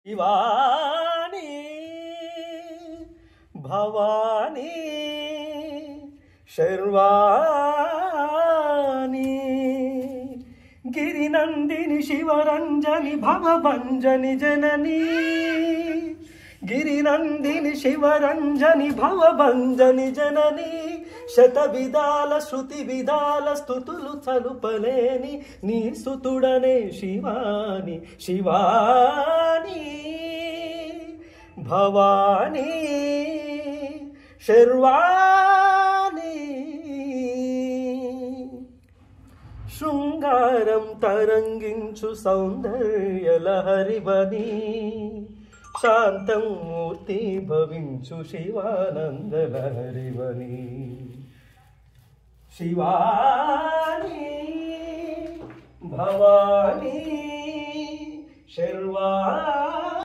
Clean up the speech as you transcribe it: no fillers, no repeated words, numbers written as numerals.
శివాని భవాని శర్వాణి గిరినందిని శివరంజని భవభంజని జనని గిరినందిని శివరంజని భవభంజని జనని శతవిధాల శృతి విధాల స్తుతులు చలుపలేని నీ సుతుడనే శివాని శివాని భవాని శర్వాణి శృంగారం తరంగించు సౌందర్యలహరివని శాంతం మూర్తి భవించు శివానందలహరివని శివాని భవాని శర్వాణి